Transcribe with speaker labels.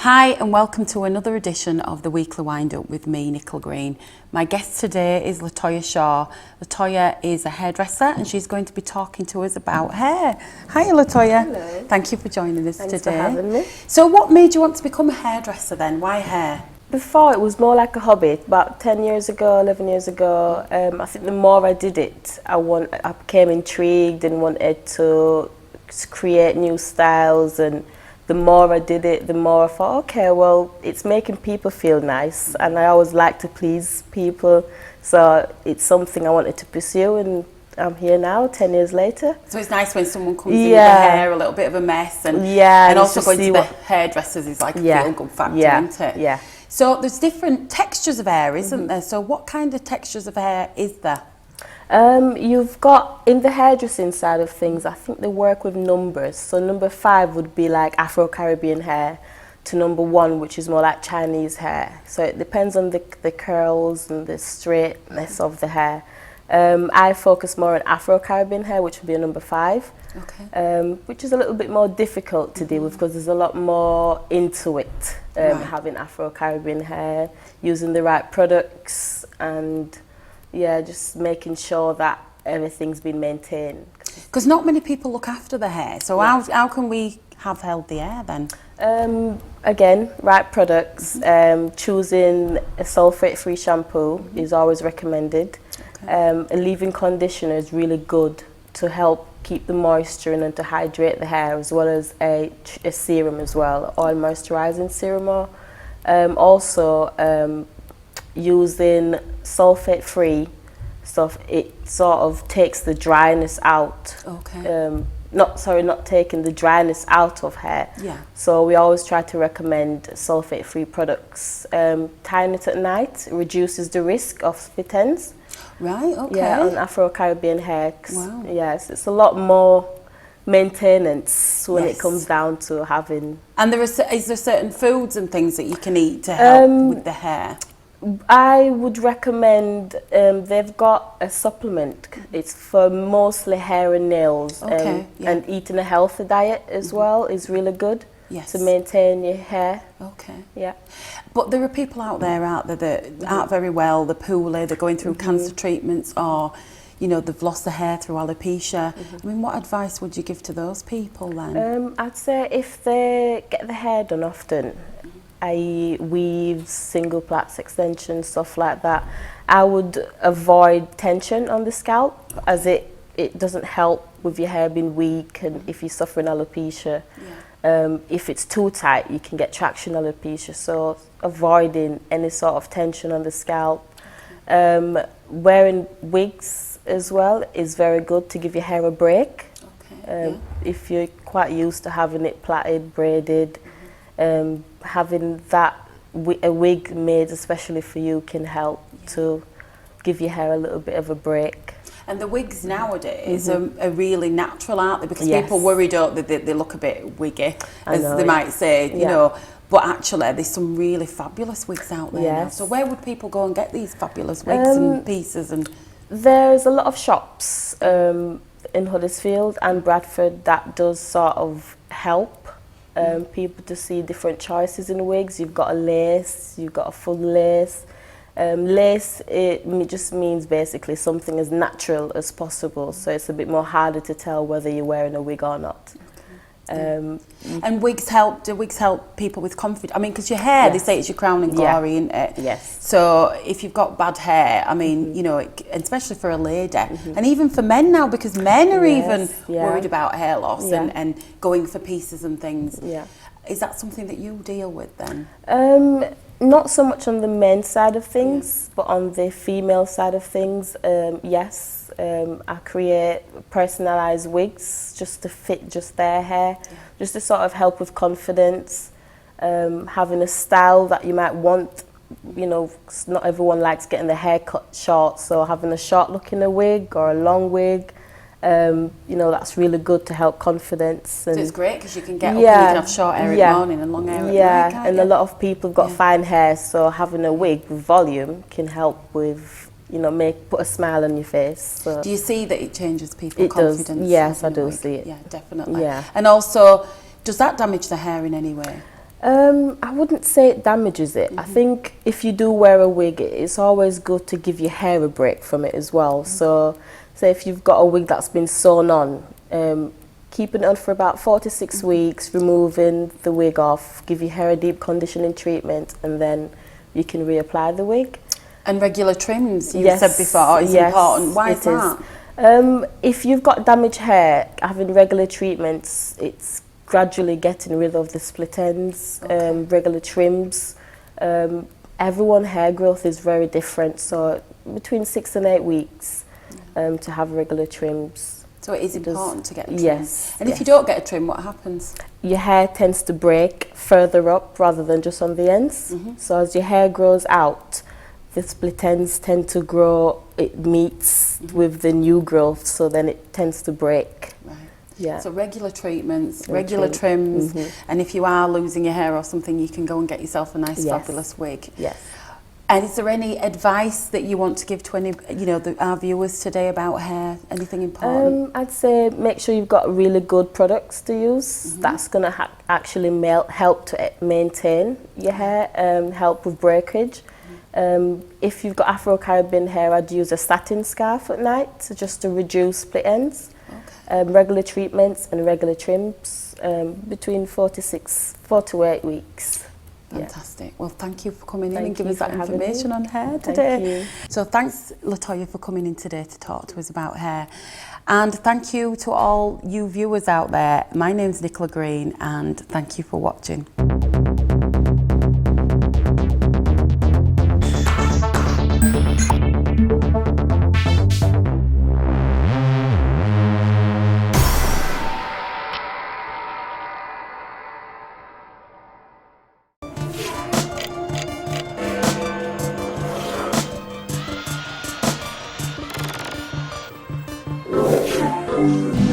Speaker 1: Hi and welcome to another edition of the Weekly Wind Up with me, Nicola Green. My guest today is Lotaya Shaw. Lotaya is a hairdresser and she's going to be talking to us about hair. Hi Lotaya.
Speaker 2: Hello.
Speaker 1: Thank you for joining us
Speaker 2: Thanks
Speaker 1: today.
Speaker 2: for having me.
Speaker 1: So what made you want to become a hairdresser then? Why hair?
Speaker 2: Before it was more like a hobby. About 10 years ago, 11 years ago, I think the more I did it, I became intrigued and wanted to create new styles, and the more I did it, the more I thought, okay, well, it's making people feel nice, and I always like to please people, so it's something I wanted to pursue, and I'm here now, 10 years later.
Speaker 1: So it's nice when someone comes in with their hair, a little bit of a mess, and also going to the hairdressers is like a feel-good factor, isn't it?
Speaker 2: Yeah.
Speaker 1: So there's different textures of hair, isn't there? So what kind of textures of hair is there?
Speaker 2: You've got, in the hairdressing side of things, I think they work with numbers. So number 5 would be like Afro-Caribbean hair, to number 1, which is more like Chinese hair. So it depends on the curls and the straightness of the hair. I focus more on Afro-Caribbean hair, which would be a number 5.
Speaker 1: Okay.
Speaker 2: Which is a little bit more difficult to deal with because there's a lot more into it, having Afro-Caribbean hair, using the right products, and just making sure that everything's been maintained.
Speaker 1: Because not many people look after the hair, so how can we have healthy hair then?
Speaker 2: Again, right products. Choosing a sulfate-free shampoo is always recommended. A leave-in conditioner is really good to help keep the moisture in and to hydrate the hair, as well as a serum as well, oil moisturising serum. Also, using sulfate-free stuff, it sort of takes the dryness out.
Speaker 1: Okay.
Speaker 2: Not taking the dryness out of hair.
Speaker 1: Yeah.
Speaker 2: So we always try to recommend sulfate-free products. Tying it at night reduces the risk of split ends.
Speaker 1: Right, okay.
Speaker 2: Yeah, on Afro-Caribbean hair.
Speaker 1: Wow.
Speaker 2: Yes, it's a lot more maintenance when it comes down to having...
Speaker 1: And is there certain foods and things that you can eat to help with the hair?
Speaker 2: I would recommend, they've got a supplement. It's for mostly hair and nails. And eating a healthy diet as well is really good to maintain your hair.
Speaker 1: Okay.
Speaker 2: Yeah.
Speaker 1: But there are people out there that aren't very well, they're poorly, they're going through cancer treatments, or they've lost their hair through alopecia. I mean, what advice would you give to those people then?
Speaker 2: I'd say if they get the hair done often, i.e. weaves, single plaits, extensions, stuff like that, I would avoid tension on the scalp, as it doesn't help with your hair being weak, and if you're suffering alopecia. If it's too tight, you can get traction alopecia, so avoiding any sort of tension on the scalp. Wearing wigs as well is very good to give your hair a break. If you're quite used to having it plaited, braided, having a wig made especially for you can help to give your hair a little bit of a break. And
Speaker 1: the wigs nowadays are really natural, aren't they? Because people worry, don't they? They look a bit wiggy, as they might say, you know. But actually, there's some really fabulous wigs out there now. So where would people go and get these fabulous wigs and pieces? And
Speaker 2: there's a lot of shops in Huddersfield and Bradford that does sort of help people to see different choices in wigs. You've got a lace, you've got a full lace. Lace, it just means basically something as natural as possible, so it's a bit more harder to tell whether you're wearing a wig or not.
Speaker 1: And do wigs help people with confidence? I mean, because your hair, they say it's your crowning glory, isn't it?
Speaker 2: Yes.
Speaker 1: So if you've got bad hair, I mean, especially for a lady, and even for men now, because men are even worried about hair loss and going for pieces and things. Yeah. Is that something that you deal with then?
Speaker 2: Not so much on the men's side of things, but on the female side of things, yes. I create personalised wigs just to fit just their hair, just to sort of help with confidence, having a style that you might want. Not everyone likes getting their hair cut short, so having a short look in a wig or a long wig, that's really good to help confidence.
Speaker 1: So it's great because you can get up and you can have short hair in the morning and long hair at night, can't you?
Speaker 2: A lot of people have got fine hair, so having a wig with volume can help with, put a smile on your face. So.
Speaker 1: Do you see that it changes people's confidence?
Speaker 2: Does. Yes, I do see it.
Speaker 1: Yeah, definitely.
Speaker 2: Yeah.
Speaker 1: And also, does that damage the hair in any way?
Speaker 2: I wouldn't say it damages it. I think if you do wear a wig, it's always good to give your hair a break from it as well. So, say if you've got a wig that's been sewn on, keeping it on for about 4 to 6 weeks, removing the wig off, give your hair a deep conditioning treatment, and then you can reapply the wig.
Speaker 1: And regular trims, you said before, is important. Why is that?
Speaker 2: If you've got damaged hair, having regular treatments, it's gradually getting rid of the split ends, regular trims. Everyone's hair growth is very different, so between 6 and 8 weeks to have regular trims.
Speaker 1: So it is important to get a trim.
Speaker 2: Yes.
Speaker 1: And if you don't get a trim, what happens?
Speaker 2: Your hair tends to break further up rather than just on the ends. So as your hair grows out, the split ends tend to grow, it meets with the new growth, so then it tends to break.
Speaker 1: Right.
Speaker 2: Yeah.
Speaker 1: So regular treatments, regular trims, and if you are losing your hair or something, you can go and get yourself a nice, fabulous wig.
Speaker 2: Yes.
Speaker 1: And is there any advice that you want to give to any, our viewers today about hair? Anything important?
Speaker 2: I'd say make sure you've got really good products to use. That's going to actually help to maintain your hair, help with breakage. If you've got Afro-Caribbean hair, I'd use a satin scarf at night just to reduce split ends. Regular treatments and regular trims between 4 to 8 weeks.
Speaker 1: Fantastic. Well, thank you for coming in and giving us that information on hair today.
Speaker 2: Thank you.
Speaker 1: So thanks, Lotaya, for coming in today to talk to us about hair. And thank you to all you viewers out there. My name's Nicola Green, and thank you for watching.
Speaker 3: Thank you.